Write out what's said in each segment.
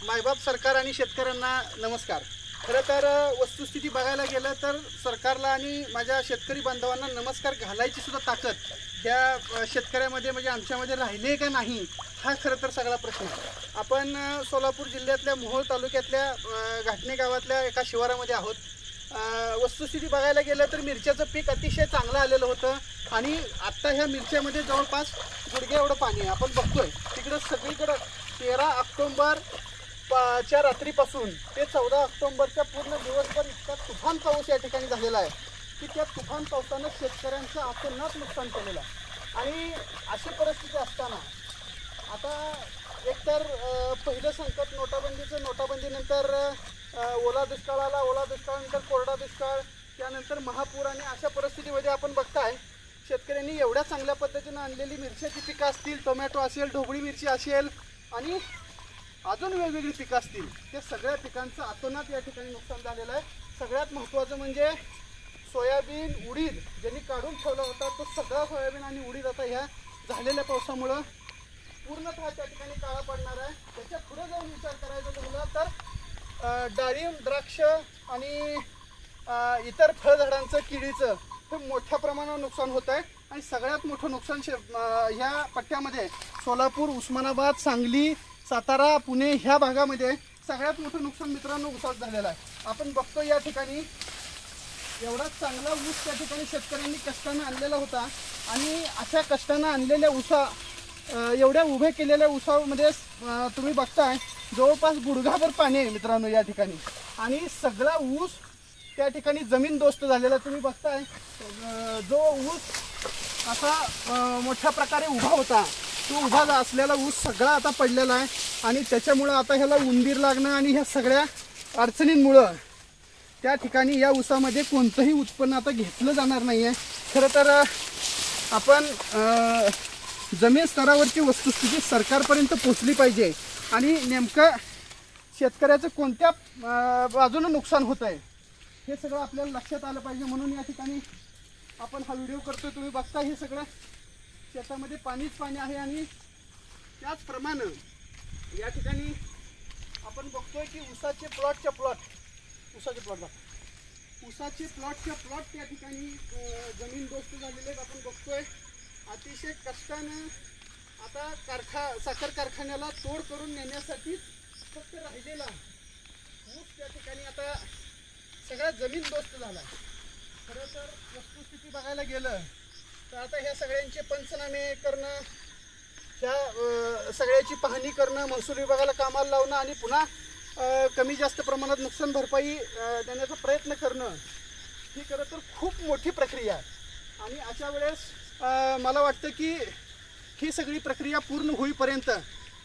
मायबाप सरकार आणि शेतकऱ्यांना नमस्कार। खरं तर वस्तुस्थिती बघायला गेलं तर सरकारला आणि माझ्या शेतकरी बांधवांना नमस्कार घालायची सुद्धा ताकद त्या शेतकऱ्यामध्ये म्हणजे आमच्यामध्ये राहिली का नाही हा खरं तर सगळा प्रश्न आहे। आपण सोलापूर जिल्ह्यातल्या मोहोळ तालुक्यातल्या घाटणे गावातल्या एका शिवारामध्ये आहोत। वस्तुस्थिती बघायला गेलं तर मिरच्याचं पीक अतिशय चांगलं आलेलं होतं आणि आत्ता ह्या मिरच्यामध्ये जवळपास गुडघे एवढं पाणी आहे। आपण बघतोय तिकडं सगळीकडं 13 ऑक्टोबर च्या रात्रीपासून ते 14 ऑक्टोबरच्या पूर्ण दिवसभर इतका तुफान पाऊस या ठिकाणी झालेला आहे की त्या तुफान पावसानं शेतकऱ्यांचं अतोनात नुकसान केलेलं आहे। आणि अशी परिस्थिती असताना आता एकतर पहिलं संकट नोटाबंदीचं, नोटाबंदीनंतर ओला दुष्काळ आला, ओला दुष्काळानंतर कोरडा दुष्काळ, त्यानंतर महापूर आणि अशा परिस्थितीमध्ये आपण बघताय शेतकऱ्यांनी एवढ्या चांगल्या पद्धतीनं आणलेली मिरच्याची पिकं असतील, टोमॅटो असेल, ढोबळी मिरची असेल आणि अजून वेगवेगळी पिकं असतील, त्या सगळ्या पिकांचं अतोनात या ठिकाणी नुकसान झालेलं आहे। सगळ्यात महत्त्वाचं म्हणजे सोयाबीन, उडीद ज्यांनी काढून ठेवला होता तो सगळा सोयाबीन आणि उडीद आता ह्या झालेल्या पावसामुळं पूर्णतः त्या ठिकाणी काळा पडणार आहे। त्याच्या पुढे जाऊन विचार करायचा झाला तर डाळिंब, द्राक्ष आणि इतर फळझाडांचं, केळीचं हे मोठ्या प्रमाणावर नुकसान होत आहे। आणि सगळ्यात मोठं नुकसान ह्या पट्ट्यामध्ये सोलापूर, उस्मानाबाद, सांगली, सातारा, पुणे ह्या भागामध्ये सगळ्यात मोठं नुकसान मित्रांनो ऊसात झालेलं आहे। आपण बघतो या ठिकाणी एवढा चांगला ऊस त्या ठिकाणी शेतकऱ्यांनी कष्टानं आणलेला होता आणि अशा कष्टानं आणलेल्या ऊसा एवढ्या उभे केलेल्या ऊसामध्ये तुम्ही बघताय जवळपास गुडघाभर पाणी आहे मित्रांनो या ठिकाणी आणि सगळा ऊस त्या ठिकाणी जमीनदोस्त झालेला तुम्ही बघताय। जो ऊस असा मोठ्या प्रकारे उभा होता तो उभा असलेला ऊस सगळा आता पडलेला आहे आणि त्याच्यामुळं आता ह्याला उंदीर लागणं आणि ह्या सगळ्या अडचणींमुळं त्या ठिकाणी या ऊसामध्ये कोणतंही उत्पन्न आता घेतलं जाणार नाही आहे। खरं तर आपण जमीन स्तरावरची वस्तुस्थिती सरकारपर्यंत पोचली पाहिजे आणि नेमकं शेतकऱ्याचं कोणत्या बाजूनं नुकसान होत आहे हे सगळं आपल्याला लक्षात आलं पाहिजे। म्हणून या ठिकाणी आपण हा व्हिडिओ करतोय। तुम्ही बघता हे सगळं शेतामध्ये पाणीच पाणी आहे आणि त्याचप्रमाणे या ठिकाणी आपण बघतोय की ऊसाचे प्लॉटच्या प्लॉट त्या ठिकाणी जमीनदोस्त झालेले आहेत। आपण बघतोय अतिशय कष्टानं आता साखर कारखान्याला तोड करून नेण्यासाठी फक्त राहिलेला ऊस त्या ठिकाणी आता सगळा जमीनदोस्त झाला। खरं तर वस्तुस्थिती बघायला गेलं तर आता ह्या सगळ्यांचे पंचनामे करणं, ह्या सगळ्याची पाहणी करणं, महसूल विभागाला कामाला लावणं आणि पुन्हा कमी जास्त प्रमाणात नुकसान भरपाई देण्याचा प्रयत्न करणं ही खरं तर खूप मोठी प्रक्रिया आहे। आणि अशा वेळेस मला वाटतं की ही सगळी प्रक्रिया पूर्ण होईपर्यंत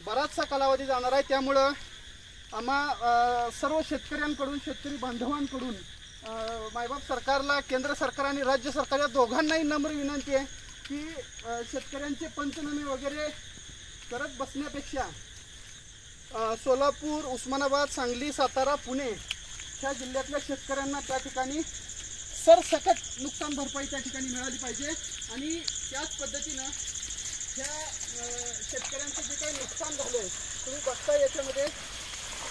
बराचसा कालावधी जाणार आहे। त्यामुळं आम्हा सर्व शेतकऱ्यांकडून, शेतकरी बांधवांकडून मायबाप सरकारला, केंद्र सरकार आणि राज्य सरकार या दोघांनाही नम्र विनंती आहे की शेतकऱ्यांचे पंचनामे वगैरे करत बसण्यापेक्षा सोलापूर, उस्मानाबाद, सांगली, सातारा, पुणे ह्या जिल्ह्यातल्या शेतकऱ्यांना त्या ठिकाणी सरसकट नुकसान भरपाई त्या ठिकाणी मिळाली पाहिजे। आणि त्याच पद्धतीनं ह्या शेतकऱ्यांचं जे काही नुकसान झालं आहे तुम्ही बघता याच्यामध्ये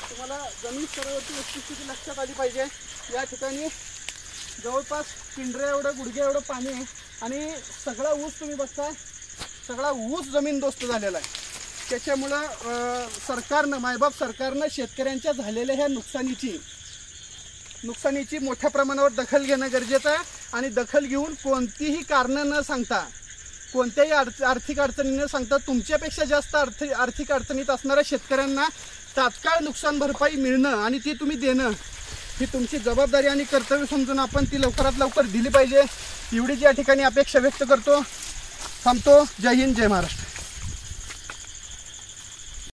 तुम्हाला जमीन स्तरावरची वस्तुस्थिती लक्षात आली पाहिजे। या ठिकाणी जवळपास पिंढऱ्या एवढं, गुडघ्या एवढं पाणी आहे आणि सगळा ऊस तुम्ही बघता सगळा ऊस जमीनदोस्त झालेला आहे। त्याच्यामुळं सरकारनं, मायबाप सरकारनं शेतकऱ्यांच्या झालेल्या ह्या नुकसानीची मोठ्या प्रमाणावर दखल घेणं गरजेचं आहे आणि दखल घेऊन कोणतीही कारणं न सांगता, कोणत्याही आर्थिक अडचणी न सांगता तुमच्यापेक्षा जास्त आर्थिक अडचणीत असणाऱ्या शेतकऱ्यांना तात्काळ नुकसान भरपाई मिळणं आणि ती तुम्ही देणं ही तुमची जबाबदारी आणि कर्तव्य समजून आपण ती लवकरात लवकर दिली पाहिजे एवढीच या ठिकाणी अपेक्षा व्यक्त करतो। थांबतो। जय हिंद, जय महाराष्ट्र।